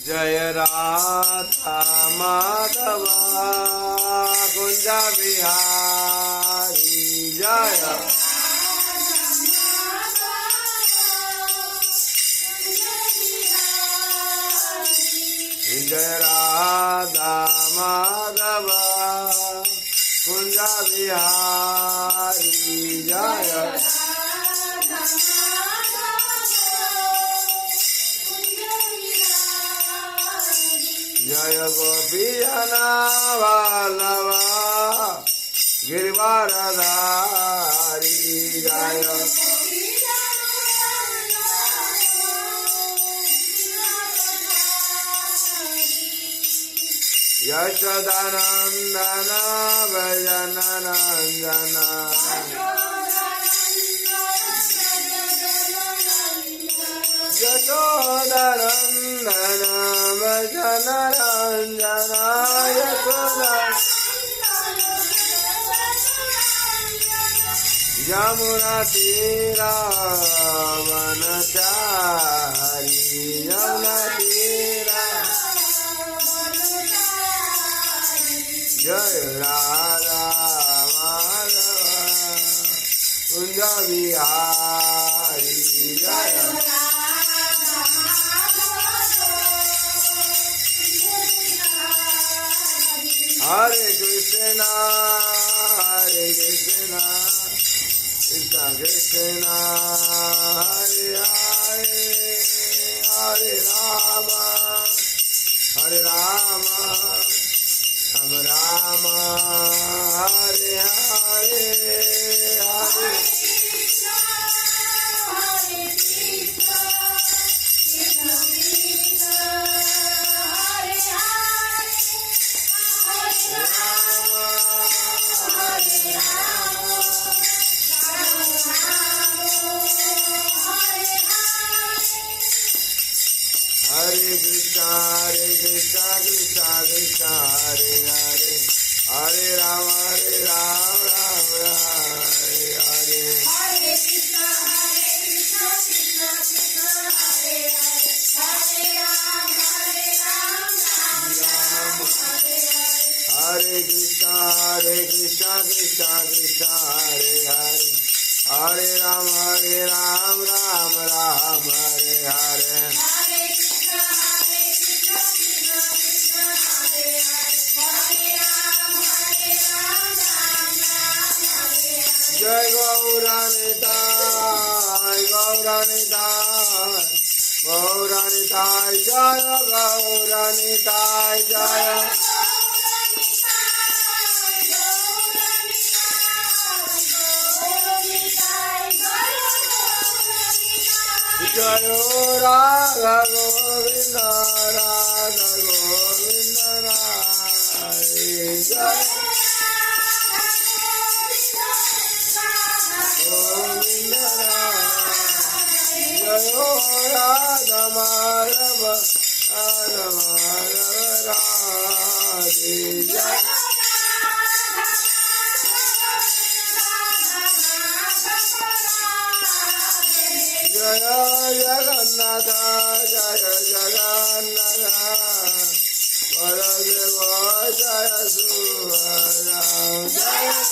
जय राधा माधव कुंज बिहारी जय जय राधा माधव कुंज बिहारी जय जय गोपीजना वल्लभ गिरिवरधारी जय यशोदानंदन भजन नंदन यशोदानंदन भजन रंजन यशोदा यमुना तीरा वनचारी यमुना तीरा जय राधा माधव कुंज बिहारी जय हरे कृष्णा कृष्ण कृष्ण हरे हरे हरे राम राम राम हरे हरे हरे हरे कृष्णा कृष्ण कृष्ण हरे हरे हरे राम राम हरे हरे हरे कृष्णा कृष्ण कृष्ण हरे हरे हरे राम राम हरे हरे कृष्णा कृष्ण कृष्ण हरे हरे हरे राम राम हरे हरे जय गौरानिताय गौरानिताय गौरानिताय जय गौरानिताय जय जय राधा गोविंद राधा गोविंद जय गोविंद जय राधा माधव राधे जय जय जगन्नाथ जय जगन्नाथ बलदेव जय सुभद्रा जय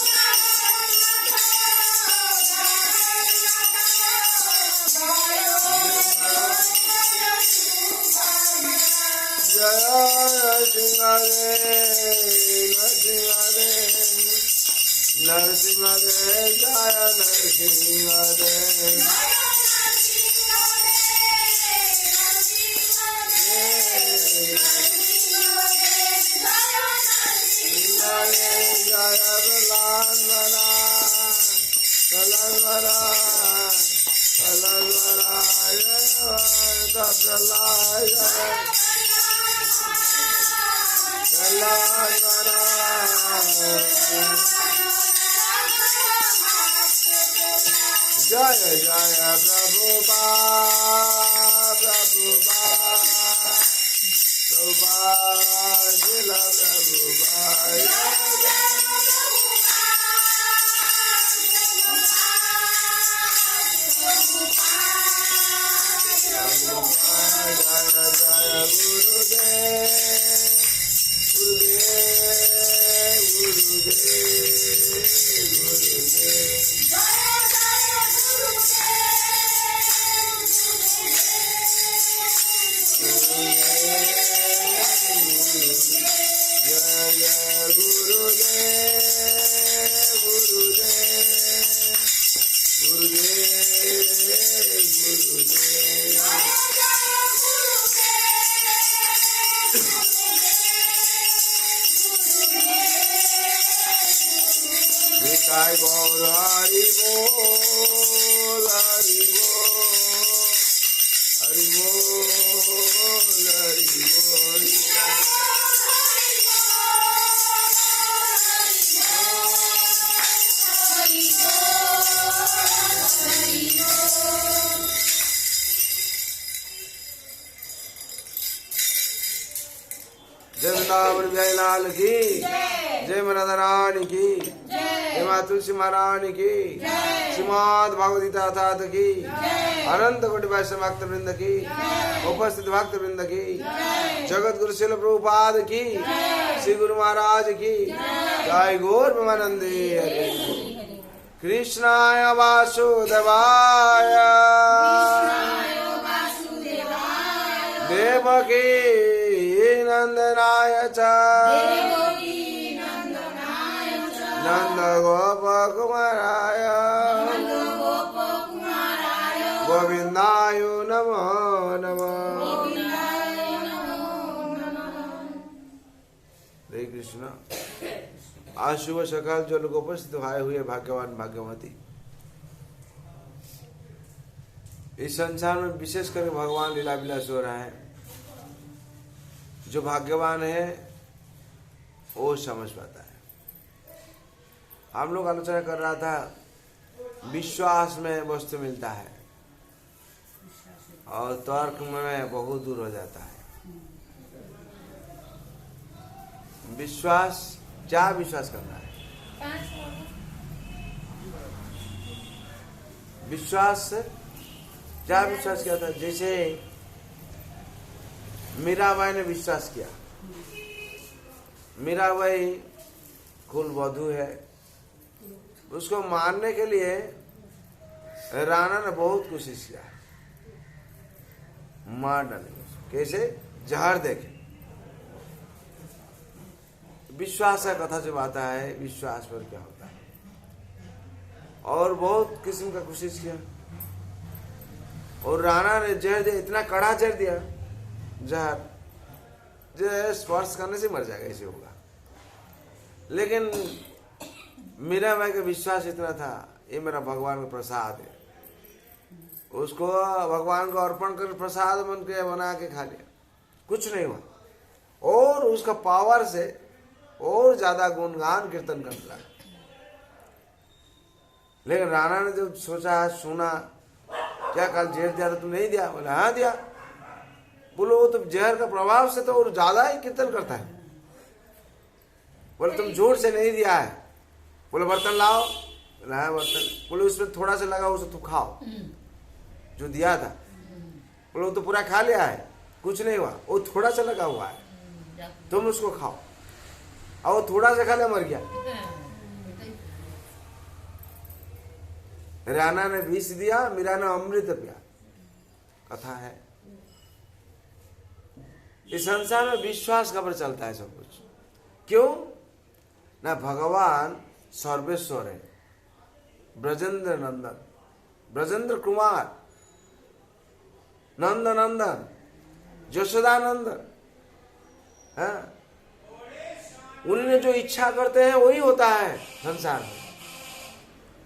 नरसिंहदेव जय नरसिंहदेव जय जय जय प्रभुपाद प्रभुपाद प्रभुपाद जिला प्रभुपाद जय जय गुरु Jai Gaur Hari Bol, Hari Bol, Hari Bol, Hari Bol. जय वृंदावन जय लाल की जय राधा रानी की जय माँ तुलसी महारानी की श्रीमद् भागवत गीता अर्थात की अनंत कोटि वैष्णव भक्त वृंद की उपस्थित भक्त वृंद की जगत गुरु शिल प्रभुपाद की श्री गुरु महाराज की जय गौर प्रेमानंदे कृष्णाय वासुदेवाय देवकी नंदनाय च नंद गोप कुमाराय गोविंदाय नमो नमः। हरे कृष्ण। आज सुबह सकाल जो लोग उपस्थित आए हुए भाग्यवान भाग्यवती, इस संसार में विशेष कर भगवान लीला विलास हो रहा है। जो भाग्यवान है वो समझ पाता है। हम लोग आलोचना कर रहा था, विश्वास में वस्तु मिलता है और तर्क में बहुत दूर हो जाता है। विश्वास, क्या विश्वास करना है? विश्वास क्या विश्वास किया था? जैसे मीराबाई ने विश्वास किया। मीराबाई कुलवधू है, उसको मारने के लिए राणा ने बहुत कोशिश किया, मार डालेंगे उसको। कैसे? जहर देके। विश्वास का कथा जब आता है, विश्वास पर क्या होता है, और बहुत किस्म का कोशिश किया और राणा ने जहर दिया, इतना कड़ा जहर दिया, जहर जो स्पर्श करने से मर जाएगा, ऐसे होगा। लेकिन मीराबाई का विश्वास इतना था, ये मेरा भगवान का प्रसाद है, उसको भगवान को अर्पण कर प्रसाद बन के बना के खा लिया, कुछ नहीं हुआ। और उसका पावर से और ज्यादा गुणगान कीर्तन करता है। लेकिन राणा ने जब सोचा, सुना, क्या कल जहर दिया था? तुम नहीं दिया? बोले हाँ दिया। बोलो वो तो जहर का प्रभाव से तो और ज्यादा ही कीर्तन करता है। बोले तुम झूठ से नहीं दिया है। बोले बर्तन लाओ। लाया बर्तन। बोले उसमें थोड़ा सा लगा, उसे तुम खाओ जो दिया था। बोले वो तो पूरा खा लिया है, कुछ नहीं हुआ, वो थोड़ा सा लगा हुआ है, तुम उसको खाओ। और वो थोड़ा सा खा लिया, मर गया। राणा ने विष दिया, मीरा ने अमृत पिया। कथा है। इस संसार में विश्वास का पर चलता है सब कुछ। क्यों ना? भगवान सर्वेश्वर है, ब्रजेंद्र नंदन, ब्रजेंद्र कुमार, नंद नंदन, यशोदा नंदन है। उन्होंने जो इच्छा करते हैं वही होता है संसार में।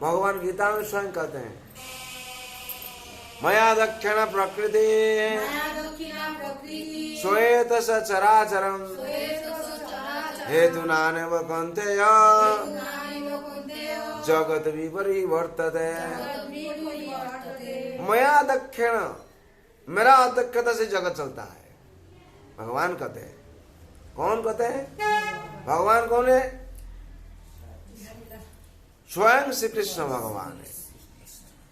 भगवान गीता में स्वयं कहते हैं, मया दक्षिण प्रकृति श्वेत सचराचरम हेतु नानेव कौन्तेय जगत विपरिवर्तते। मया दक्षिण, मेरा दक्षता से जगत चलता है, भगवान कहते हैं। कौन कहते हैं? भगवान कौन है? स्वयं श्री कृष्ण भगवान है।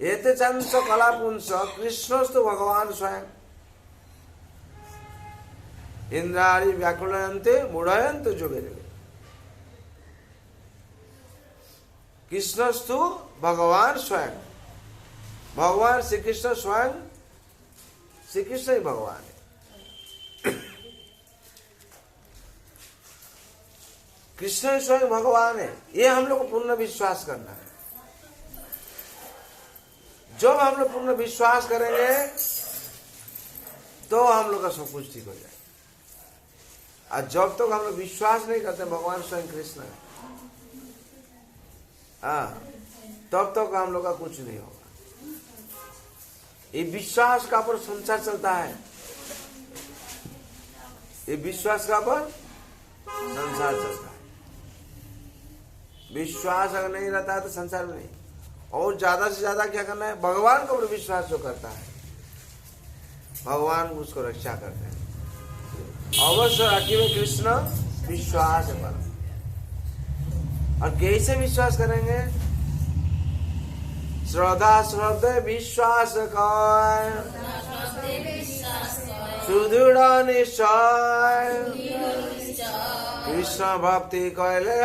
एते चंस कलापुंस कृष्णस्तु भगवान स्वयं। इंद्राणी व्याकुलयन्ते मूढ़यन्ते जोगेरगे। कृष्णस्तु भगवान स्वयं, भगवान श्री कृष्ण स्वयं, श्री कृष्ण ही भगवान है। कृष्ण स्वयं भगवान है, ये हम लोग को पूर्ण विश्वास करना है। जब हम लोग पूर्ण विश्वास करेंगे तो हम लोग का सब कुछ ठीक हो जाए। और जब तक हम लोग विश्वास नहीं करते भगवान स्वयं कृष्ण है, तब तक हम लोग का कुछ नहीं होगा। ये विश्वास का पर संसार चलता है, ये विश्वास का पर संसार चलता है। विश्वास अगर नहीं रहता है तो संसार में नहीं। और ज्यादा से ज्यादा क्या करना है, भगवान को विश्वास जो करता है भगवान उसको रक्षा करते हैं। अवश्य रखिए कृष्ण विश्वास है पर। और कैसे विश्वास करेंगे, श्रद्धा श्रद्धे विश्वास कर सुदृढ़ निश्चय कृष्ण भक्ति कैले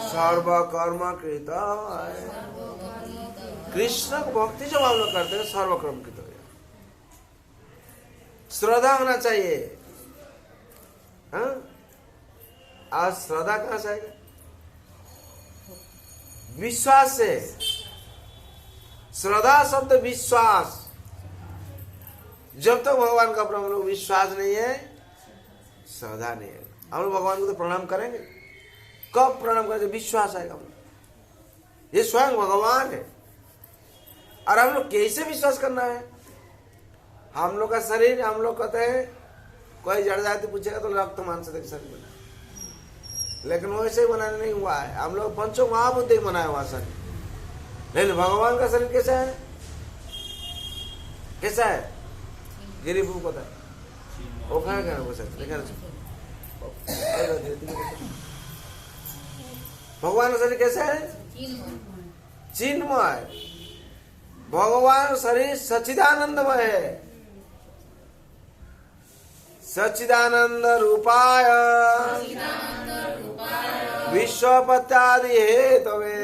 सर्व कर्म कृत। कृष्ण को भक्ति जब हम लोग करते हैं सर्व कर्म कृत हो जाए। श्रद्धा होना चाहिए। आज श्रद्धा कहां से आएगा, विश्वास से। श्रद्धा शब्द विश्वास। जब तक भगवान का हम लोग विश्वास नहीं है, श्रद्धा नहीं है। हम लोग भगवान को तो प्रणाम करेंगे, कब प्रणाम करेंगे, विश्वास आएगा। ये स्वयं भगवान है। और हम लोग कैसे विश्वास करना है, हम लोग का शरीर, हम लोग कहते हैं कोई जड़ जाति पूछेगा तो रक्त मांस से शरीर बना, लेकिन वैसे ही बनाने नहीं हुआ है। हम लोग पंचों महाबुद्धि बनाया हुआ शरीर, लेकिन भगवान का शरीर कैसा है, कैसा है, गिरिभू पता है वो कहा क्या वो शरीर। भगवान का शरीर कैसा है, चिन्मय। भगवान शरीर सच्चिदानंदमय है। सच्चिदानंद रूपाय विश्वपत्यादि हेतवे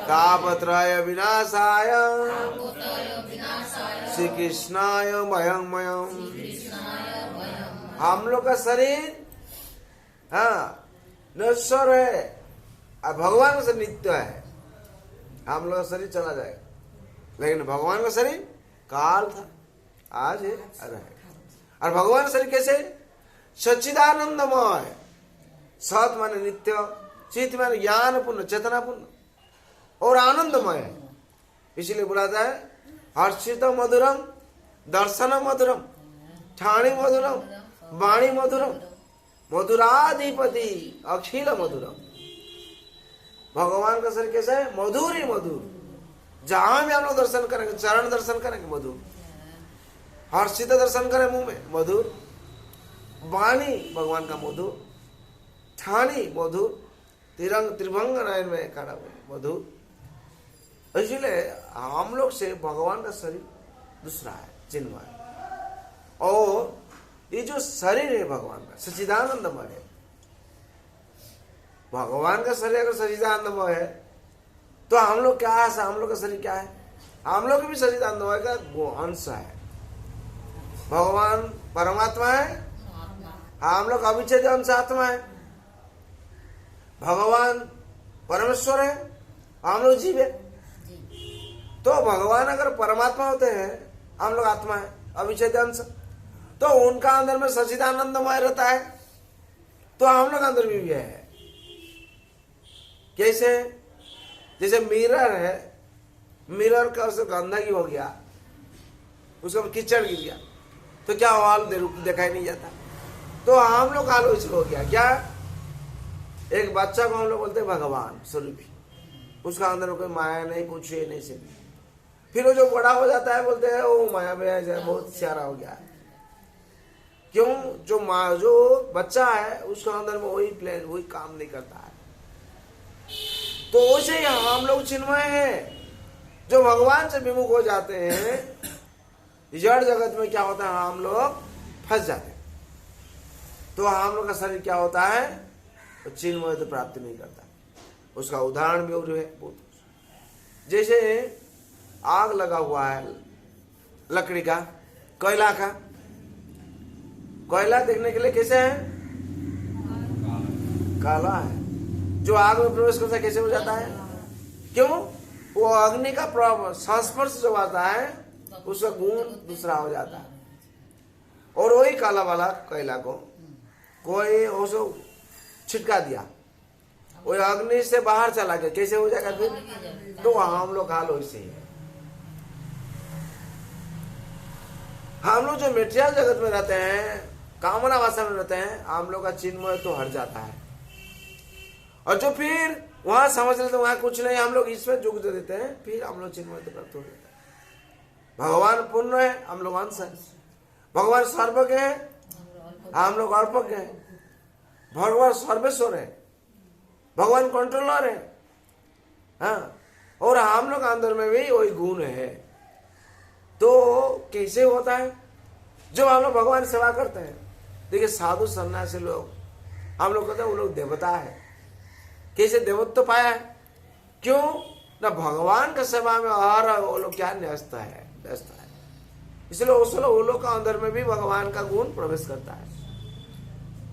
तापत्रय विनाशाय श्री कृष्णाय मयं। हम लोग का शरीर नश्वर है और भगवान का शरीर नित्य है। हम लोग का शरीर चला जाएगा, लेकिन भगवान का शरीर काल था, आज है और है। और भगवान का शरीर कैसे, सच्चिदानंदमय। सत माने नित्य, चित माने ज्ञानपूर्ण चेतनापूर्ण और आनंदमय है। इसलिए बोला जाए हर्षित मधुरम दर्शन मधुरम ठाणी मधुरम वाणी मधुरम मधुराधिपति अखिल मधुरम। भगवान का शरीर कैसा है, मधुर ही मधुर। जहां भी हम लोग दर्शन करेंगे, चरण दर्शन करेंगे मधुर, हर्षित दर्शन करें मुंह में मधुर, वाणी भगवान का मधुर, ठाणी मधुर, त्रिभंग नयन में खड़ा हुए मधुर। इसलिए हम लोग से भगवान का शरीर दूसरा है, चिन्मय। और ये जो शरीर है भगवान का सच्चिदानंदमय है। भगवान का शरीर अगर सच्चिदानंदमय है तो हम लोग क्या है, हम लोग का शरीर क्या है, हम लोग भी सच्चिदानंदमय का अंश है। भगवान परमात्मा है, हम लोग अविच्छेद्य अंश आत्मा है। भगवान परमेश्वर है, हम लोग जीव है। तो भगवान अगर परमात्मा होते हैं, हम लोग आत्मा है अविच्छेद्य अंश, तो उनका अंदर में सच्चिदानंदमय रहता है, तो हम लोग अंदर भी है। कैसे, जैसे मिरर है, मिरर का उसको गंदगी हो गया, उसको कीचड़ गिर गया तो क्या वाल दिखाई नहीं जाता। तो हम लोग आलोच हो गया क्या, एक बच्चा को हम लोग बोलते हैं भगवान स्वरूपी, उसका अंदर में कोई माया नहीं, कुछ ये नहीं से। फिर वो जो बड़ा हो जाता है बोलते हैं वो माया में बहुत प्यारा हो गया। क्यों, जो बच्चा है उसका अंदर में वही प्लान, वही काम नहीं करता है। तो वैसे ही हम लोग चिन्मय हैं, जो भगवान से विमुख हो जाते हैं जड़ जगत में क्या होता है, हम लोग फंस जाते हैं। तो हम लोग का शरीर क्या होता है, तो चिन्मय तो प्राप्ति नहीं करता। उसका उदाहरण भी और है बहुत। जैसे आग लगा हुआ है लकड़ी का, कोयला का। कोयला देखने के लिए कैसे है, काला है। जो आग में प्रवेश करता है कैसे हो जाता है, क्यों, वो अग्नि का संस्पर्श जो आता है उसका गुण दूसरा हो जाता है। और वही काला वाला कोयला को कोई उसको छिटका दिया, वो अग्नि से बाहर चला गया, कैसे हो जाएगा फिर, तो हम लोग हाल वैसे ही है। हम लोग जो मेटेरियल जगत में रहते हैं, कामना वासना में रहते हैं, हम लोग का चिन्मय तो हट जाता है। और जो फिर वहां समझ लेते वहां कुछ नहीं, हम लोग ईश्वर जुग दे देते हैं, फिर हम लोग चिन्मय तो प्राप्त हो जाता है। भगवान पूर्ण है, हम लोग अंश है। भगवान सर्वज्ञ है, हम लोग अल्पज्ञ है। भगवान सर्वेश्वर है, भगवान कंट्रोलर है। हाँ, और हम लोग अंदर में भी वही गुण है। तो कैसे होता है, जब हम लोग भगवान सेवा करते हैं। देखिए साधु सन्यासी लोग, हम लोग कहते हैं वो लोग देवता है। कैसे देवत्व पाया है, क्यों ना, भगवान का सेवा में हर वो लोग क्या न्यस्त है, व्यस्त है। इसलिए वो लोग का अंदर में भी भगवान का गुण प्रवेश करता है।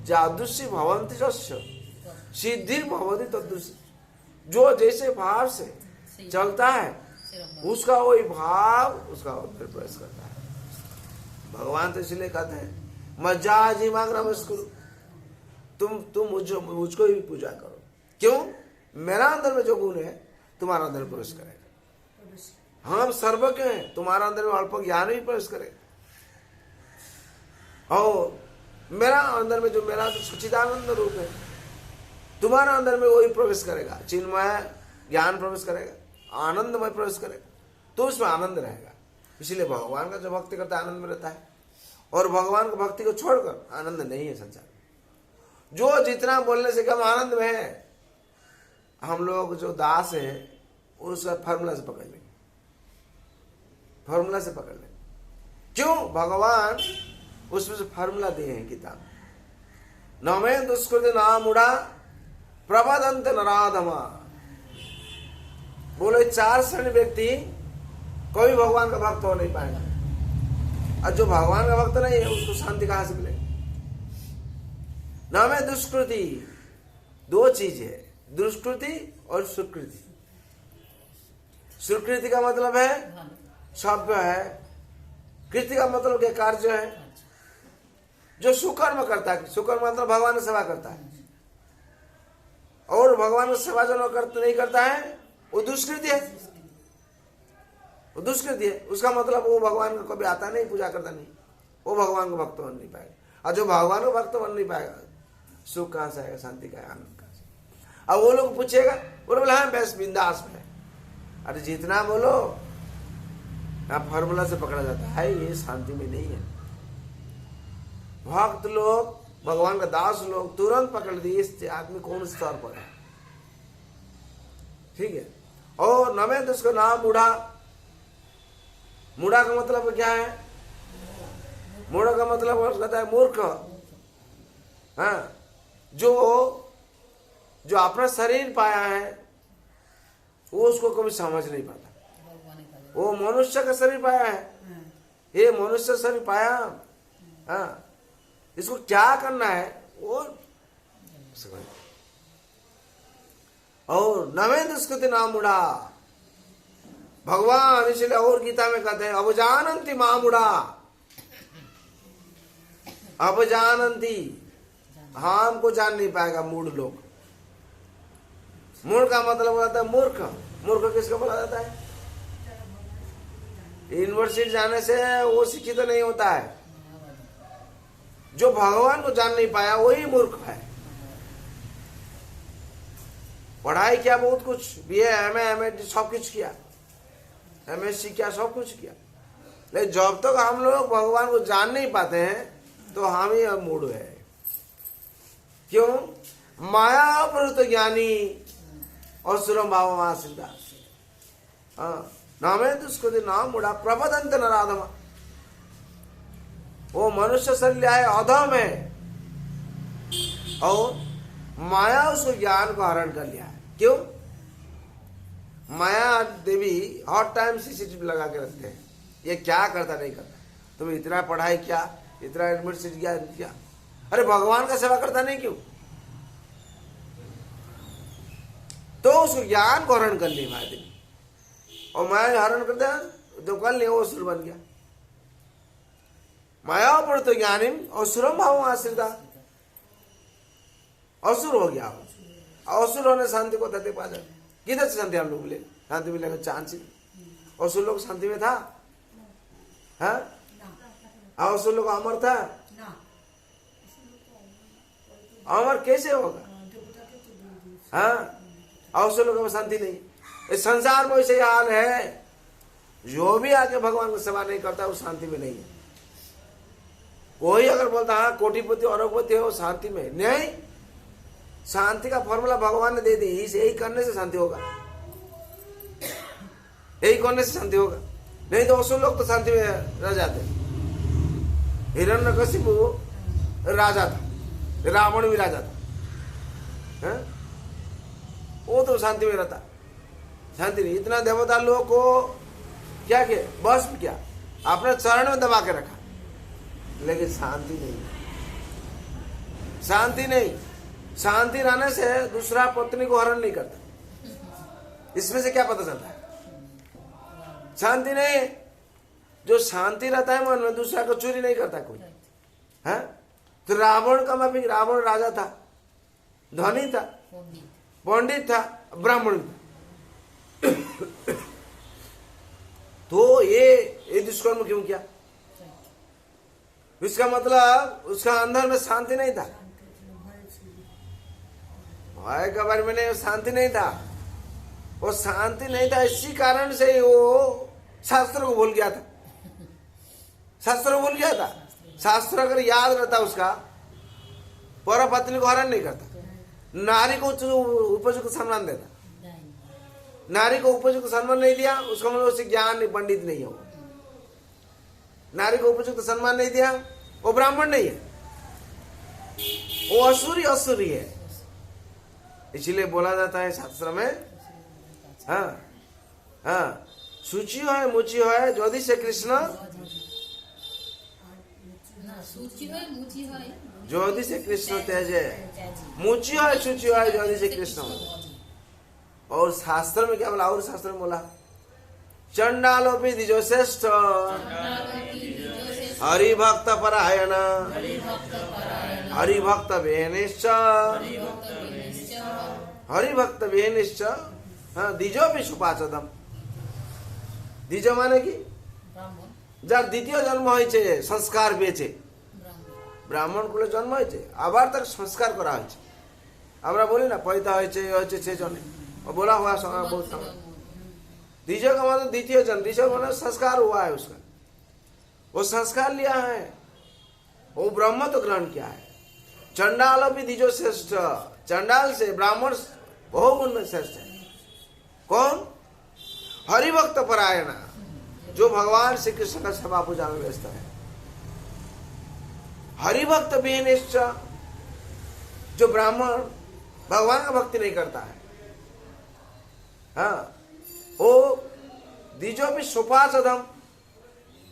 जादृशी भवंति जस्य सिद्धि भवति तदृशी। जो जैसे भाव से चलता है उसका वही भाव उसका अंदर प्रवेश करता है। भगवान तो इसलिए कहते हैं मजा जी मांग नमस्कुरु, तुम मुझको ही पूजा करो। क्यों, मेरा अंदर में जो गुण है तुम्हारा अंदर प्रवेश करेगा। हम सर्वज्ञ हैं, तुम्हारा अंदर में अल्प ज्ञान ही प्रवेश करेगा। और मेरा अंदर में जो मेरा तो सच्चिदानंद रूप है, तुम्हारा अंदर में वही प्रवेश करेगा। चिन्मय ज्ञान प्रवेश करेगा, आनंदमय प्रवेश करेगा, तो उसमें आनंद रहेगा। इसीलिए भगवान का जो भक्ति करता है आनंद में रहता है। और भगवान की भक्ति को छोड़कर आनंद नहीं है संसार में। जो जितना बोलने से कम आनंद में है, हम लोग जो दास है उसका फॉर्मूला से पकड़ लेंगे, फॉर्मूला से पकड़ लेंगे। क्यों, भगवान उसमें से फॉर्मूला दिए हैं किताब। नमे दुष्कृति नामुड़ा प्रबदंत नराधमा। बोले 4 श्रेणी व्यक्ति कोई भगवान का भक्त हो नहीं पाएगा। और जो भगवान का भक्त नहीं है उसको शांति कहां से मिलेगी। नमे दुष्कृति, 2 चीज है, दुष्कृति और सुकृति। सुकृति का मतलब है सभ्य है, कृति का मतलब क्या, कार्य है। जो सुकर्म करता है, सुकर्म मतलब भगवान की सेवा करता है। और भगवान की सेवा जो नहीं करता है वो दुष्कृति है, वो दुष्कृति है। उसका मतलब वो भगवान को कभी आता नहीं, पूजा करता नहीं, वो भगवान को भक्त बन नहीं पाएगा। और जो भगवान को भक्त बन नहीं पाएगा, सुख कहां से आएगा, शांति का आनंद कहां से। अब वो लोग पूछेगा, वो बोले हाँ बस बिंदास में। अरे जितना बोलो यहाँ फॉर्मूला से पकड़ा जाता है, ये शांति में नहीं है। भक्त लोग, भगवान का दास लोग तुरंत पकड़ दिए इस आदमी कौन स्तर पर है। ठीक है। और नवे तो उसका नाम मूढ़ा। मूढ़ा का मतलब क्या है, मूढ़ा का मतलब कहता है मूर्ख। हाँ, जो अपना शरीर पाया है वो उसको कभी समझ नहीं पाता। वो मनुष्य का शरीर पाया है, ये मनुष्य शरीर पाया। हाँ, इसको क्या करना है वो समझ। और नवे दुष्कृति नाम मुड़ा। भगवान इसलिए और गीता में कहते हैं अब जानंती मामुड़ा, अब जानंती, हमको जान नहीं पाएगा मूढ़ लोग। मूढ़ का मतलब होता है मूर्ख। मूर्ख किसको बोला जाता है, यूनिवर्सिटी जाने से वो शिक्षित तो नहीं होता है। जो भगवान को जान नहीं पाया वही मूर्ख है। पढ़ाई किया बहुत कुछ, बीए एमए एमए सब कुछ किया, एमएससी किया, सब कुछ किया, लेकिन जब तक हम लोग भगवान को जान नहीं पाते हैं तो हम ही मूढ़ है। क्यों, माया प्रवृत्त ज्ञानी और सुरम भाव सिद्धा। हाँ, नामे दुष्कृति नाम मुड़ा प्रबदंत नराधमा। वो मनुष्य शरीर आए अधम है, और माया उसको ज्ञान को हरण कर लिया है। क्यों? माया देवी हर टाइम सीसीटीवी लगा के रखते हैं, ये क्या करता नहीं करता, तुम इतना पढ़ाई किया, इतना यूनिवर्सिटी किया, अरे भगवान का सेवा करता नहीं क्यों? तो उसको ज्ञान को हरण कर लिया माया देवी, और माया हरण कर दिया तो कल नहीं वो असुर बन गया। माया पर तो ज्ञानिम और सुरम भाव आश्रिता, असुर हो गया। असुर होने शांति को धरती पा जाए, किधर से शांति हम लोग मिले? शांति मिलेगा चांस ही। असुर लोग शांति में था? असुर लोग अमर था? अमर कैसे होगा? असुर लोगों में शांति नहीं। इस संसार में वैसे हाल है, जो भी आके भगवान की सेवा नहीं करता वो शांति में नहीं है। कोई अगर बोलता हाँ कोटिपति और अरबपति है वो शांति में नहीं, शांति का फॉर्मूला भगवान ने दे दी, यही करने से शांति होगा, यही करने से शांति होगा। नहीं तो असुर लोग तो शांति में रह जाते। हिरण्यकशिपु राजा था, रावण भी राजा था, वो तो शांति में रहता, शांति नहीं। इतना देवता लोगों को क्या किया? बस क्या अपने चरण में दबा के रखा, लेकिन शांति नहीं, शांति नहीं। शांति रहने से दूसरा पत्नी को हरण नहीं करता। इसमें से क्या पता चलता है? शांति नहीं। जो शांति रहता है मन में, दूसरा को चोरी नहीं करता कोई, है? तो रावण का माफी, रावण राजा था, धनी था, पंडित था, ब्राह्मण था, तो ये दुष्कर्म क्यों किया? इसका मतलब उसका अंदर में शांति नहीं था, भय के बारे में नहीं, शांति नहीं था। वो शांति नहीं था, इसी कारण से वो शास्त्र को भूल गया था। शास्त्र को भूल गया था। शास्त्र अगर याद रहता उसका, पर पत्नी को हरण नहीं करता, नारी को उपयुक्त सम्मान देता। नारी को उपयुक्त सम्मान नहीं दिया, उसका मतलब उसे ज्ञान नहीं, पंडित नहीं है वो। नारी को उपयुक्त सम्मान नहीं दिया, वो ब्राह्मण नहीं है, वो असुरी है। इसलिए बोला जाता है शास्त्र में, सूची है मुची है ज्योति से कृष्ण, ज्योति से कृष्ण तेजे, मुची है सूची है ज्योति से कृष्ण। और शास्त्र में क्या बोला? और शास्त्र में बोला चंडालो भी दिजो श्रेष्ठ हरिभक्त परायण हरिभक्त वेनिश्च हरिभक्त वेनिश्च दिजो भी सुपाचदम। दिजो माने कि যার দ্বিতীয় জন্ম হয়েছে সংস্কার পেয়েছে, ব্রাহ্মণ কুলে জন্ম হয়েছে, আবার তার সংস্কার করা হয়েছে। আমরা বলি না পয়তা হয়েছে সে জন্মে, बोला हुआ बहुत समय। द्विजो का मतलब द्वितीय जन्म, द्विजो मतलब संस्कार हुआ है उसका, वो संस्कार लिया है, वो ब्रह्म तो ग्रहण किया है। चंडाल भी द्विजो श्रेष्ठ, चंडाल से ब्राह्मण बहुगुण में श्रेष्ठ है। कौन? हरिभक्त परायण, जो भगवान श्री कृष्ण का सेवा पूजा में व्यस्त है। हरिभक्त भी निश्चय, जो ब्राह्मण भगवान का भक्ति नहीं करता है, वो दीजो भी सुपाचदम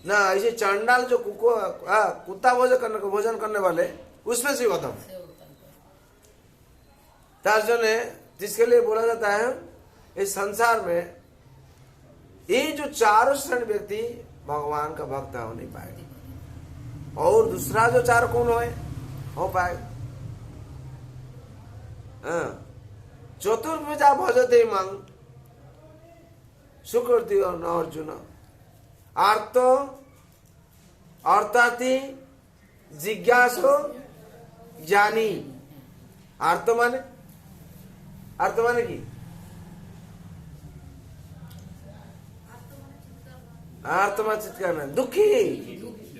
ना, ऐसे चंडाल जो कुत्ता भोजन करने वाले उसमें से अधम। जिसके लिए बोला जाता है इस संसार में ये जो चारों श्रेणी व्यक्ति भगवान का भक्त हो नहीं पाएगा, और दूसरा जो चार कौन हो पाएगा? चतुर्भुजा भजते मंग सुकृति और अर्जुन आर्तो अर्थाति जिज्ञासो ज्ञानी। आर्तो माने की आर्तमा चित्कार में दुखी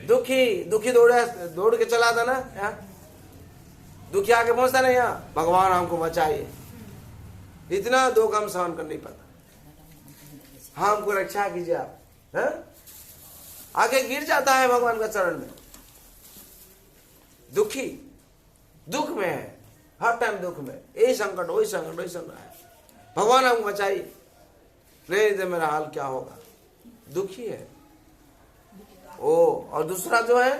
दुखी दुखी दौड़ के चला था ना, यहाँ दुखी आके पहुंचता नहीं, यहाँ भगवान हमको बचाइए, इतना दुख हम सहन कर नहीं पाता, हमको रक्षा कीजिए आप, आके गिर जाता है भगवान का चरण में। दुखी, दुख में है, हर टाइम दुख में, यही संकट वही संकट वही संकट है। भगवान हमको बचाइए, नहीं तो मेरा हाल क्या होगा, दुखी है। ओ और दूसरा जो है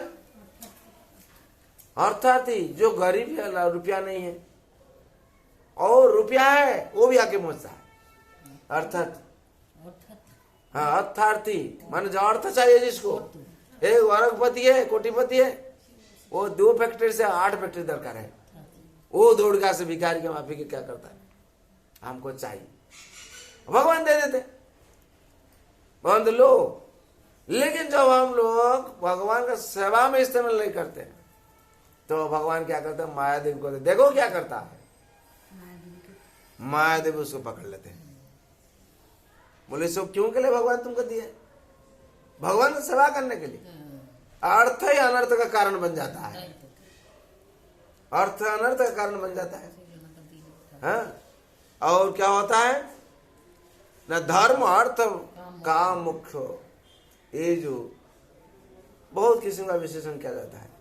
अर्थात ही जो गरीब है, रुपया नहीं है और रुपया है वो भी आके पहुंचता है। अर्थात हाँ, अर्थार्थी माने जो अर्थ चाहिए जिसको, एक वर्गपति है, कोटिपति है, वो 2 फैक्ट्री से 8 फैक्ट्री दरकार है, वो दौड़ गा से भिखारी के माफी के क्या करता है, हमको चाहिए, भगवान दे देते, भगवान तो लो। लेकिन जब हम लोग भगवान का सेवा में इस्तेमाल नहीं करते तो भगवान क्या करते हैं, मायादेव को देखो क्या करता है, मायादेव उसको पकड़ लेते हैं। बोले सब क्यों के लिए भगवान तुमको दिए, भगवान की सेवा करने के लिए। अर्थ ही अनर्थ का कारण बन जाता है, अर्थ अनर्थ का कारण बन जाता है। हाँ? और क्या होता है न, धर्म अर्थ काम मुख्य, ये जो बहुत किस्म का विशेषण किया जाता है।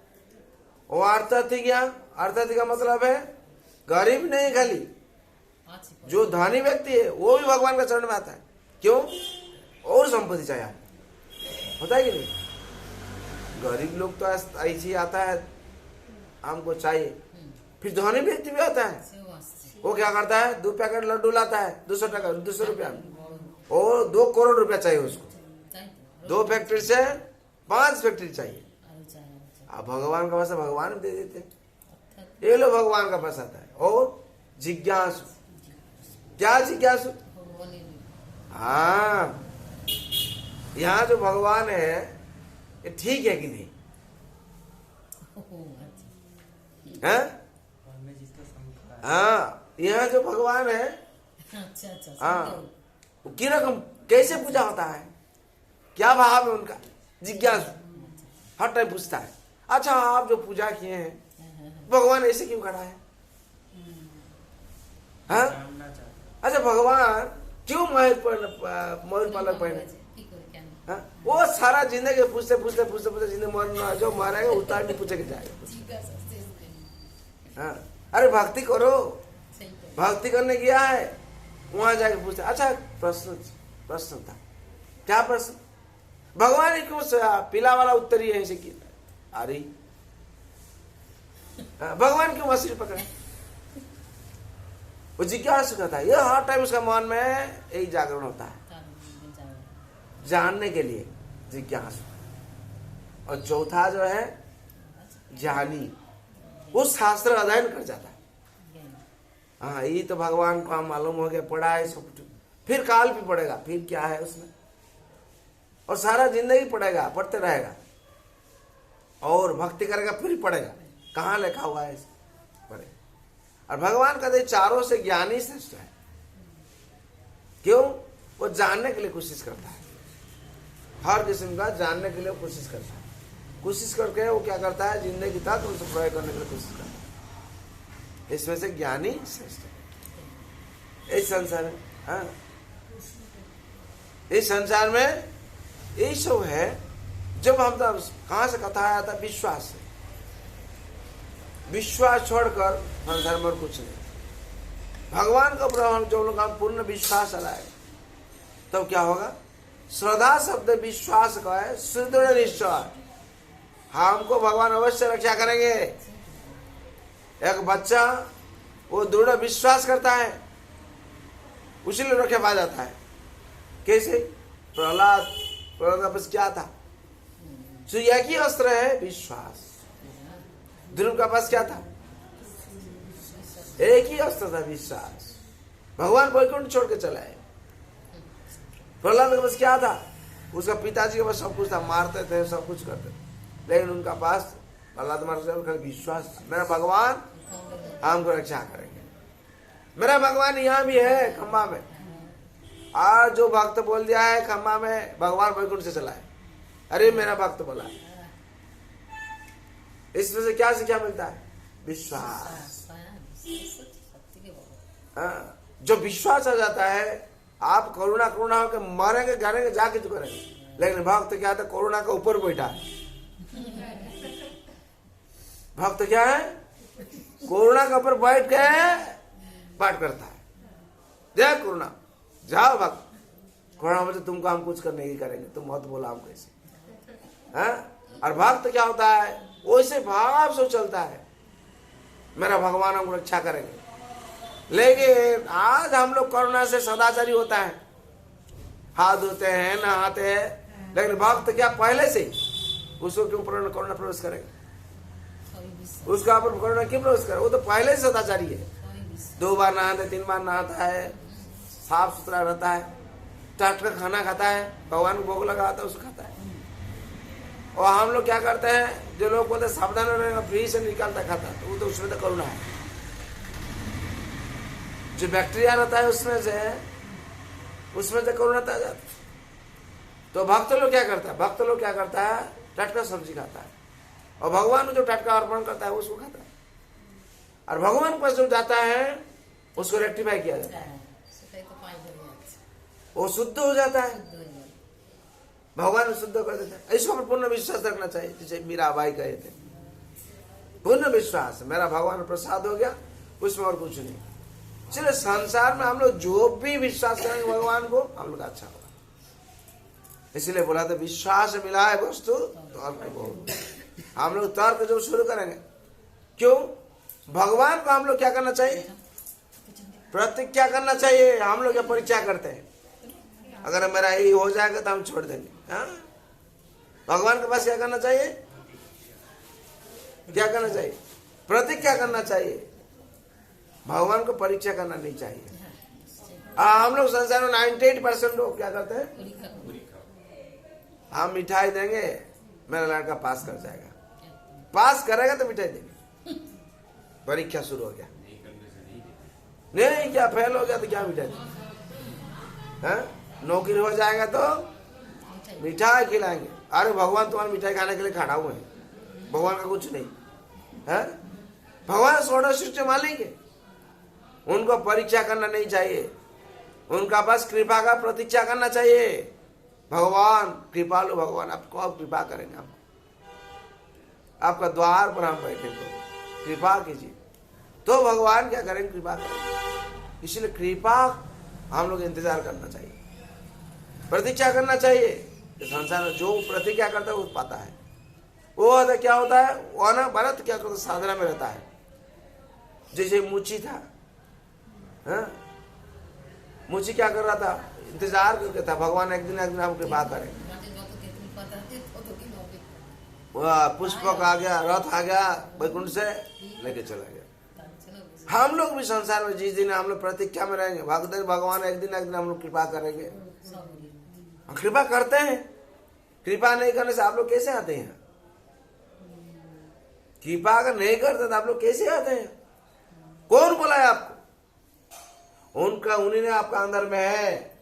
वो अर्थार्थिका, अर्थार्थिका मतलब है गरीब नहीं, खाली जो धनी व्यक्ति है वो भी भगवान का चरण में आता है। क्यों? और संपत्ति चाहिए, होता है कि नहीं? गरीब लोग तो ऐसे ही आता है, हमको चाहिए। फिर धनी व्यक्ति भी आता है, वो क्या करता है, 2 पैकेट लड्डू लाता है 200 टका 200 रुपया, और 2 करोड़ रुपया चाहिए उसको, 2 फैक्ट्री से 5 फैक्ट्री चाहिए। अब भगवान का पैसा भगवान दे देते, ये लो भगवान का पैसा आता है। और जिज्ञासु, क्या जिज्ञासु? हाँ, यहाँ जो भगवान है ये ठीक है कि नहीं है? हाँ, यहाँ जो भगवान है, हाँ, की रकम कैसे पूजा होता है, क्या भाव है उनका, जिज्ञासु हर टाइम पूछता है। अच्छा, आप जो पूजा किए हैं भगवान ऐसे क्यों खड़ा है? हाँ? अच्छा, भगवान क्यों मयूर पालक पहने? हाँ? वो सारा जिंदगी पूछते पूछते पूछते पूछते जिंदगी मरना, जो मारेगा उतार नहीं पूछे के जाएगा। हाँ? अरे भक्ति करो, भक्ति करने गया है, वहां जाके पूछते। अच्छा, प्रश्न था, क्या प्रश्न? भगवान क्यों पीला वाला उत्तरी है ऐसे किया? अरे भगवान क्यों मछली पकड़े? वो जिज्ञासु कहता है, ये हर टाइम उसका मन में एक जागरण होता है, जानने के लिए जिज्ञासु। और चौथा जो है ज्ञानी, वो शास्त्र अध्ययन कर जाता है। हाँ, ये तो भगवान को हम मालूम हो गया, पढ़ा है सब कुछ, फिर काल भी पढ़ेगा, फिर क्या है उसमें, और सारा जिंदगी पढ़ेगा, पढ़ते रहेगा, और भक्ति करेगा, फिर पढ़ेगा, कहाँ लिखा हुआ है पढ़ेगा। और भगवान कहते चारों से ज्ञानी श्रेष्ठ है। क्यों? वो जानने के लिए कोशिश करता है, हर किस्म का जानने के लिए कोशिश करता है, कोशिश करके वो क्या करता है, जिंदगी तक उसे प्रयोग करने के लिए कोशिश करता है। इसमें से ज्ञानी श्रेष्ठ है इस संसार में। हाँ, इस संसार में यही सब है। जब हम तब कहां से कथा आया था, विश्वास से। विश्वास छोड़कर संसार में और कुछ नहीं। भगवान का प्रभाव जो लोग हम पूर्ण विश्वास लाए, तब तो क्या होगा? श्रद्धा शब्द विश्वास का है, सुदृढ़ निश्चय, हमको भगवान अवश्य रक्षा करेंगे। एक बच्चा वो दृढ़ विश्वास करता है, उसी लिए रक्षा पा जाता है। कैसे? प्रहलाद का पास क्या था? तो एक ही अस्त्र है, विश्वास। ध्रुव का पास क्या था? एक ही अस्त्र था, विश्वास। भगवान वैकुंठ छोड़ के चला है। प्रहलाद के पास क्या था? उसका पिताजी के पास सब कुछ था, मारते थे, सब कुछ करते थे, लेकिन उनका पास प्रहलाद महाराज विश्वास था, मेरा भगवान हमको रक्षा करेंगे। मेरा भगवान यहाँ भी है खम्बा में। आज जो भक्त बोल दिया है खम्बा में भगवान वैकुंठ से चला है, अरे मेरा भक्त बोला। इसमें से क्या शिक्षा मिलता है? विश्वास। हाँ, जो विश्वास आ जाता है, आप करुणा करुणा होकर मरेंगे, गाड़ेंगे, जाके तो करेंगे। लेकिन भक्त क्या था? करुणा के ऊपर बैठा है, भक्त क्या है? करुणा के ऊपर बैठ के पाठ करता है, जय करुणा। जाओ भक्त, करुणा बोलते तुमको हम कुछ करने की करेंगे, तुम मत बोला हम कैसे। और भक्त क्या होता है? वैसे भाव से चलता है, मेरा भगवान हमको रक्षा करेंगे। लेकिन आज हम लोग करुणा से सदाचारी होता है, हाथ धोते हैं, नहाते हैं, लेकिन भक्त क्या पहले से उसको क्यों करुणा प्रवेश करेगा? उसका ऊपर करुणा क्यों प्रवेश करे? वो तो पहले से सदाचारी है, 2 बार नहाता है, 3 बार नहाता है, साफ सुथरा रहता है, टाट का खाना खाता है, भगवान को भोग लगाता है, उसको खाता है। और हम लोग क्या करते हैं, जो लोग बोलते सावधान रहेगा, फ्री से निकालता खाता है, तो वो तो उसमें तो करुणा है। जो बैक्टीरिया रहता है उसमें से करुणा आ जाता है। तो भक्त लोग क्या करता है? भक्त लोग क्या करता है? टटका सब्जी खाता है, और भगवान को जो टटका अर्पण करता है उसको खाता है। और भगवान के पास जो जाता है उसको रेक्टिफाई किया जाता है, वो शुद्ध हो जाता है, भगवान शुद्ध कर देता है। इसको पर पूर्ण विश्वास रखना चाहिए, जैसे मीरा बाई कहे थे, पूर्ण विश्वास, मेरा भगवान प्रसाद हो गया, उसमें और कुछ नहीं। चलो संसार में हम लोग जो भी विश्वास करेंगे भगवान को, हम लोग अच्छा होगा। इसलिए बोला था विश्वास मिला है वस्तु तो हम लोग तर्क जो शुरू करेंगे, क्यों? भगवान को हम लोग क्या करना चाहिए? प्रतिज्ञा करना चाहिए। हम लोग क्या परीक्षा करते हैं, अगर मेरा ये हो जाएगा तो हम छोड़ देंगे। भगवान के पास क्या करना चाहिए? क्या करना चाहिए? प्रतिज्ञा करना चाहिए। भगवान को परीक्षा करना नहीं चाहिए। हम लोग संसार में 98% लोग क्या करते हैं? हम मिठाई देंगे, मेरा लड़का पास कर जाएगा, पास करेगा तो मिठाई देंगे। परीक्षा शुरू हो गया, नहीं क्या फेल हो गया तो क्या मिठाई देंगे? नौकरी हो जाएगा तो मिठाई खिलाएंगे। अरे भगवान तुम्हारी मिठाई खाने के लिए खड़ा हुए हैं, भगवान का कुछ नहीं है। भगवान सोडा सृष्टि मानेंगे, उनको परीक्षा करना नहीं चाहिए, उनका बस कृपा का प्रतीक्षा करना चाहिए। भगवान कृपालु भगवान आपको अब कृपा करेंगे, आपका द्वार पर हम बैठे तो कृपा कीजिए, तो भगवान क्या करेंगे? कृपा करेंगे। इसलिए कृपा हम लोग इंतजार करना चाहिए, प्रतीक्षा करना चाहिए। संसार में जो प्रतिज्ञा करता है वो पाता है। वो क्या होता है? वो ना भरत क्या करता, साधना में रहता है। जैसे मुची था, मुची क्या कर रहा था? इंतजार करके था, भगवान एक दिन हम कृपा करें। पुष्पक आ गया, रथ आ गया, वैकुंठ से लेके चला गया। हम लोग भी संसार में जिस दिन हम लोग प्रतीक्षा में रहेंगे, भगवान एक दिन हम लोग कृपा करेंगे। कृपा करते हैं, कृपा नहीं करने से आप लोग कैसे आते हैं? कृपा अगर नहीं करते तो आप लोग कैसे आते हैं? कौन बोला है आपको? उन्हीं ने आपका अंदर में है,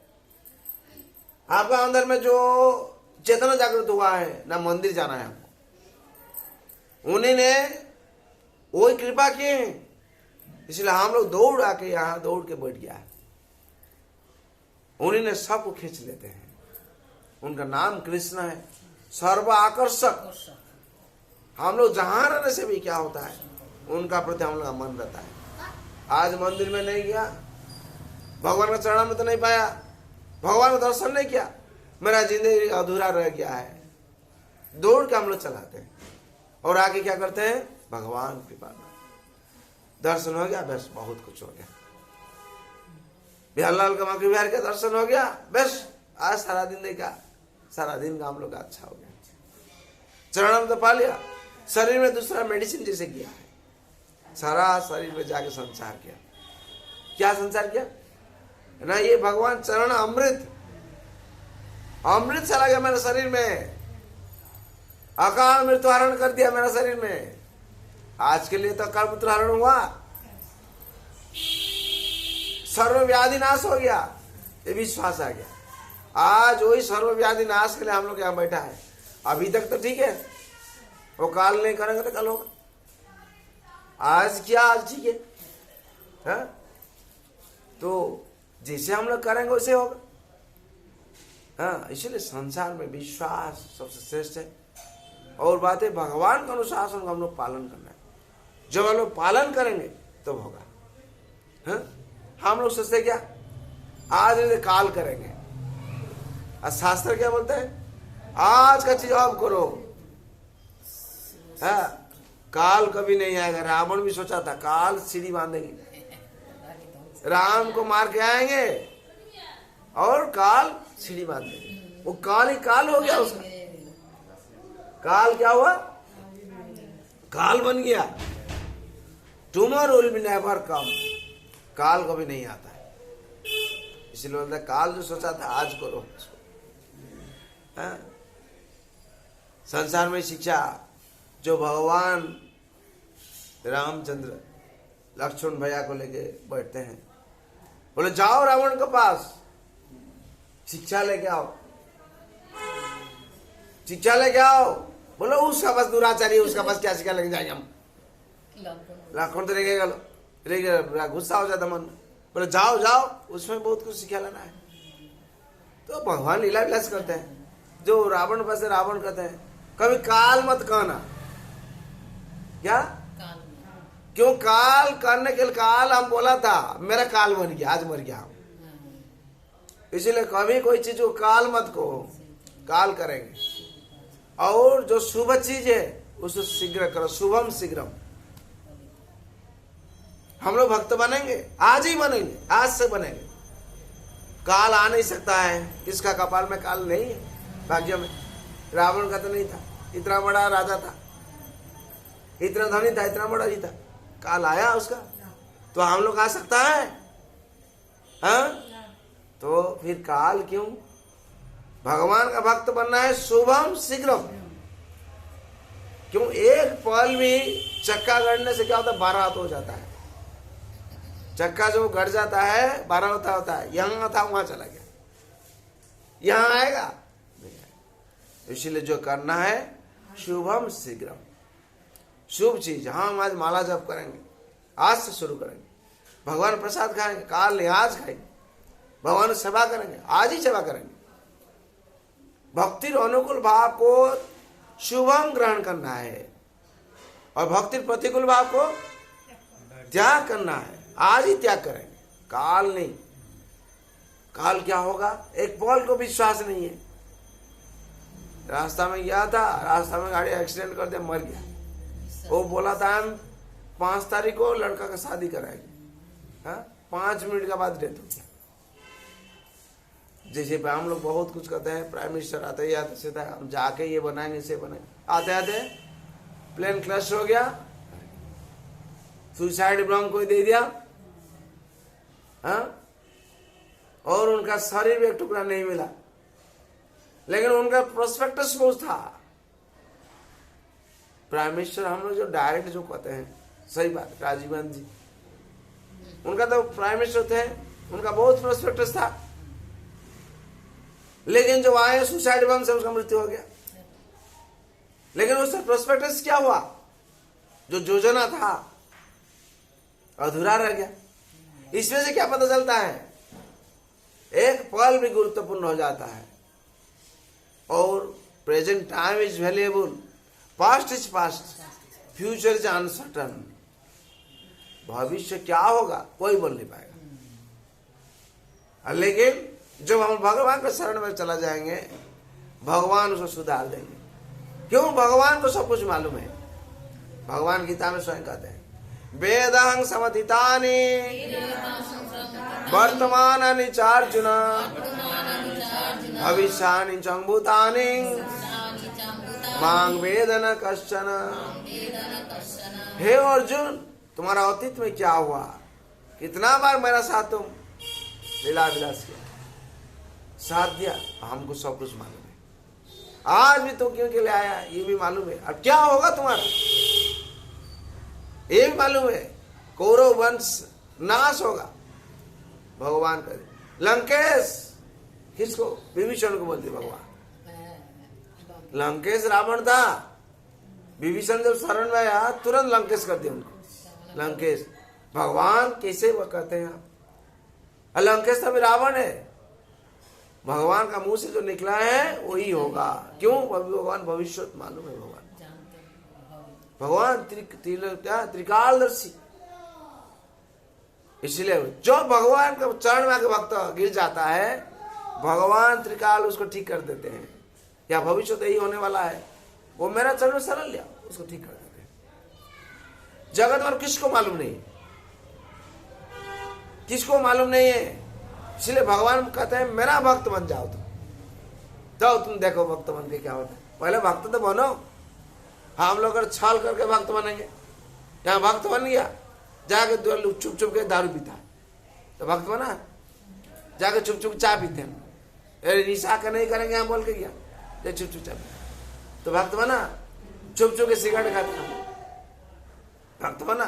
आपका अंदर में जो चेतना जागृत हुआ है ना, मंदिर जाना है आपको, उन्हीं ने वही कृपा किए। इसलिए हम लोग दौड़ आके यहाँ दौड़ के बैठ गया है। उन्हीं ने सबको खींच लेते हैं। उनका नाम कृष्ण है, सर्व आकर्षक। हम लोग जहां रहने से भी क्या होता है, उनका प्रति हम लोग का मन रहता है। आज मंदिर में नहीं गया, भगवान का चरण में तो नहीं पाया, भगवान का दर्शन नहीं किया, मेरा जिंदगी अधूरा रह गया है। दौड़ के हम लोग चलाते हैं और आगे क्या करते हैं? भगवान कृपा, दर्शन हो गया, बस बहुत कुछ हो गया। बिहारलाल का माखी बिहार का दर्शन हो गया, बस आज सारा दिन देखा, सारा दिन का हम लोग अच्छा हो गया। चरण में तो पा लिया, शरीर में दूसरा मेडिसिन जैसे किया है, सारा शरीर में जाके संचार किया। क्या संचार किया ना? ये भगवान चरण अमृत, अमृत चला गया मेरे शरीर में, अकाल मृत्यु हरण कर दिया मेरे शरीर में। आज के लिए तो अकाल मृत्यु हरण हुआ, सर्व व्याधि नाश हो गया, ये विश्वास आ गया। आज वही सर्व व्याधि नाश के लिए हम लोग यहाँ बैठा है। अभी तक तो ठीक है, वो काल नहीं करेंगे तो कल होगा। आज क्या, आज ठीक है? तो जैसे हम लोग करेंगे वैसे होगा। इसलिए संसार में विश्वास सबसे श्रेष्ठ है। और बात है, भगवान का अनुशासन का हम लोग पालन करना है। जब हम लोग पालन करेंगे तब होगा। हाँ? हम लोग सोचते क्या आज नहीं काल करेंगे, और शास्त्र क्या बोलते हैं, आज का चीज अब करो। हाँ, काल कभी नहीं आएगा। रावण भी सोचा था काल सीढ़ी बांधेगी, राम को मार के आएंगे और काल सीढ़ी बांधेगी। वो काल ही काल हो गया उसका। काल क्या हुआ, काल बन गया। Tomorrow will be never come, काल कभी नहीं आता है। इसलिए बोलता है काल जो सोचा था आज करो। हाँ? संसार में शिक्षा जो भगवान रामचंद्र लक्ष्मण भैया को लेके बैठते हैं, बोले जाओ रावण के पास शिक्षा लेके आओ, शिक्षा लेके आओ। बोलो उसका बस दुराचारी, उसका बस क्या शिक्षा लेके जाएंगे हम, लक्ष्मण तो रहेगा, गुस्सा हो जाता मन। बोले जाओ जाओ, उसमें बहुत कुछ शिक्षा लेना है। तो भगवान लीला विलास करते हैं, जो रावण पास रावण कहते हैं कभी काल मत कहना। क्या क्यों काल करने के लिए, काल हम बोला था मेरा काल बन गया, आज मर गया हम। इसीलिए कभी कोई चीज को काल मत कहो, काल करेंगे। और जो शुभ चीज है उसको शीघ्र करो, शुभम शीघ्रम। हम लोग भक्त बनेंगे, आज ही बनेंगे, आज से बनेंगे। काल आ नहीं सकता है, किसका कपाल में काल नहीं है, भाग्य में। रावण का तो नहीं था, इतना बड़ा राजा था, इतना धनी था, इतना बड़ा ही था, काल आया उसका। तो हम लोग आ सकता है? हाँ? तो फिर काल क्यों? भगवान का भक्त बनना है शुभम शीघ्रम। क्यों? एक पल भी चक्का गड़ने से क्या होता है, 12 हाथ हो जाता है। चक्का जो गड़ जाता है 12 होता है, यहां था वहां चला गया, यहां आएगा नहीं आएगा। इसलिए जो करना है शुभम शीघ्रम, शुभ चीज। हम आज माला जप करेंगे, आज से शुरू करेंगे, भगवान प्रसाद खाएंगे, काल नहीं आज खाएंगे, भगवान सेवा करेंगे, आज ही सेवा करेंगे। भक्ति अनुकूल भाव को शुभम ग्रहण करना है, और भक्ति प्रतिकूल भाव को त्याग करना है, आज ही त्याग करेंगे, काल नहीं। काल क्या होगा, एक पल को विश्वास नहीं है। रास्ता में गया था, रास्ता में गाड़ी एक्सीडेंट कर दिया, मर गया। वो बोला था हम 5 तारीख को लड़का का शादी कराएंगे, हाँ 5 मिनट के बाद डेथ हो गया। जैसे हम लोग बहुत कुछ करते हैं, प्राइम मिनिस्टर आते ही आते सीधा हम जाके ये बनाएंगे, इसे बनाएंगे, आते आते प्लेन क्रैश हो गया, सुसाइड बॉम्ब कोई दे दिया, हाँ? और उनका शरीर भी एक टुकड़ा नहीं मिला, लेकिन उनका प्रोस्पेक्टस बहुत था। प्राइम मिनिस्टर हम लोग जो डायरेक्ट जो कहते हैं, सही बात, राजीव गांधी जी, उनका तो प्राइम मिनिस्टर थे, उनका बहुत प्रोस्पेक्टस था, लेकिन जो आए सुसाइड बम से उसका मृत्यु हो गया। लेकिन उसका प्रोस्पेक्टस क्या हुआ, जो योजना था अधूरा रह गया। इसमें से क्या पता चलता है, एक पल भी गुरुत्वपूर्ण हो जाता है। और present time is valuable, past is past, future is uncertain. भविष्य क्या होगा कोई बोल नहीं पाएगा, लेकिन जब हम भगवान के शरण में चला जाएंगे, भगवान उसको सुधार देंगे। क्यों? भगवान को सब कुछ मालूम है। भगवान गीता में स्वयं कहते हैं, वेदांग समधितानि वर्तमानानि चार्जुन भविष्यानि चंभूतानि मांग वेदन कश्चन। हे अर्जुन, तुम्हारा अतीत में क्या हुआ, कितना बार मेरा साथ तुम लीला विलास किया, साथ दिया, हमको सब कुछ मालूम है। आज भी तुम क्यों के लिए आया ये भी मालूम है, अब क्या होगा तुम्हारा ये भी मालूम है। कौरव वंश नाश होगा, भगवान करे। लंकेश किसको? विभीषण को बोलते भगवान। लंकेश रावण था, विभीषण जब शरण में आया तुरंत लंकेश कर दिया उनको। लंकेश भगवान कैसे वो कहते हैं आप, लंकेश तो रावण है, भगवान का मुंह से जो निकला है वही होगा। क्यों? भगवान भविष्य मालूम है। भगवान त्रिकालदर्शी। इसलिए जो भगवान के चरण में आके भक्त गिर जाता है, भगवान त्रिकाल उसको ठीक कर देते हैं। या भविष्य तो यही होने वाला है, वो मेरा चरण में शरण लिया, उसको ठीक कर देते हैं। जगत और किसको मालूम नहीं, किसको मालूम नहीं है। इसलिए भगवान कहते हैं मेरा भक्त बन जाओ, तुम देखो भक्त बन के क्या होता है। पहले भक्त तो बनो। हम लोग अगर छल करके भक्त बनेंगे, यहाँ भक्त बन गया, जाके चुप चुप के दारू पीता है तो भक्त बना। जाके चुप चुप चाय पीते हैं, अरे निशा का नहीं करेंगे यहाँ बोल के गया, चुप चुप चाय तो भक्त बना। चुप चुप के सिगरेट खाते हैं, भक्त बना।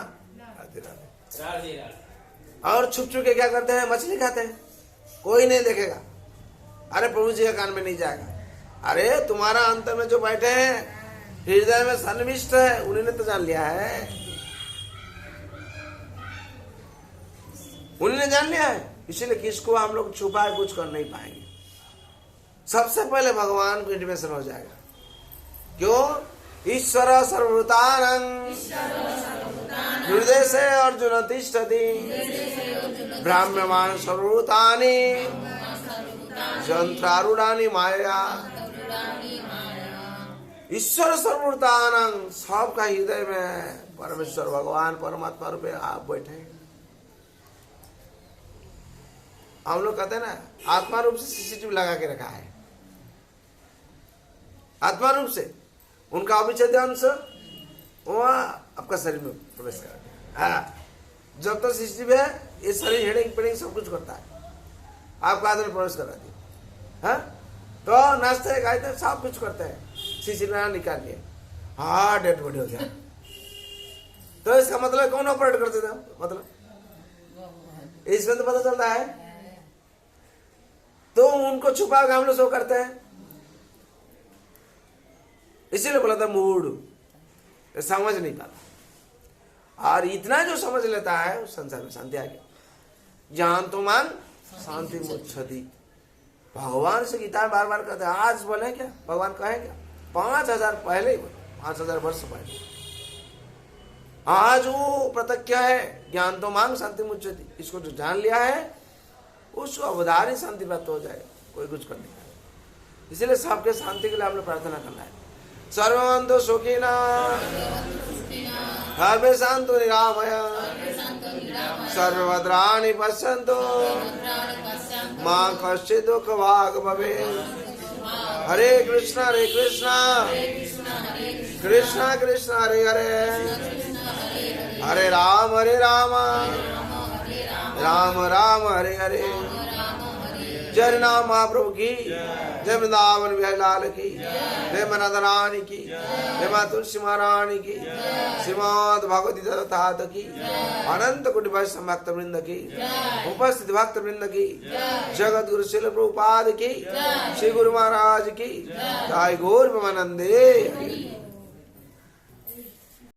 और छुप छुप के क्या करते हैं, मछली खाते हैं, कोई नहीं देखेगा। अरे प्रभु जी के कान में नहीं जाएगा। अरे तुम्हारा अंतर में जो बैठे हैं, हृदय में सन्निविष्ट है, उन्होंने तो जान लिया है, उन्होंने जान लिया है। इसीलिए किसको हम लोग छुपाए कुछ कर नहीं पाएंगे। सबसे पहले भगवान को इंटीमेशन हो जाएगा। क्यों? ईश्वर सर्वभूतानां हृदय से अर्जुन तिष्ठति ब्राह्म्यमाण सर्वभूतानि यंत्रारूढ़ानि माया। ईश्वर सर्वभूतानां, सबका हृदय में परमेश्वर भगवान परमात्मा रूपे आप बैठे। हम लोग कहते हैं ना, आत्मा रूप से सीसीटीवी लगा के रखा है, आत्मा रूप से उनका अविच्छेद्य अंश वहां आपका शरीर में प्रवेश कर। जब तक सीसीटीवी है, ये शरीर हेडिंग पेडिंग सब कुछ करता है, आपका आदमी प्रवेश करा दी है। तो नाचते गाते सब कुछ करते हैं, सीसीटीवी निकाल लिए, हाँ डेड बॉडी हो जाए। तो इसका मतलब कौन ऑपरेट करते थे? मतलब इसमें तो पता चलता है। तो उनको छुपा के हम लोग सो करते हैं। इसीलिए बोला था मूड, समझ नहीं पाता। और इतना जो समझ लेता है उस संसार में शांति आ गया। ज्ञान तो मान शांति मुच्छति। भगवान से गीता में बार बार कहते हैं, आज बोले क्या भगवान कहे क्या? 5000 पहले ही बोले, 5000 वर्ष पहले। आज वो प्रत्यक्ष है, ज्ञान तो मांग शांति मुच्छति। इसको जो जान लिया है उसको अवधार ही शांति प्राप्त हो जाए, कोई कुछ कर नहीं पाए। इसलिए सबके शांति के लिए हम लोग प्रार्थना करना है। सर्ववन्तु सुखिना सर्वे सन्तु निरामया सर्वभद्राणि पश्यन्तु मा कश्चित् दुःखभाग् भवेत्। हरे कृष्णा कृष्णा कृष्णा हरे हरे, हरे राम राम राम हरे हरे। जय नाम महाप्रभु की जय, वृंदावन बिहारी लाल की जय, मनद रानी की जय, माँ तुलसी महारानी की, श्रीमद् भगवती ठात की, अनंत कोटि वैष्णव भक्त वृंद की, उपस्थित भक्त वृंद की, जगत गुरु शिल प्रभुपाद की, श्री गुरु महाराज की जय। गौर प्रेमानंदे।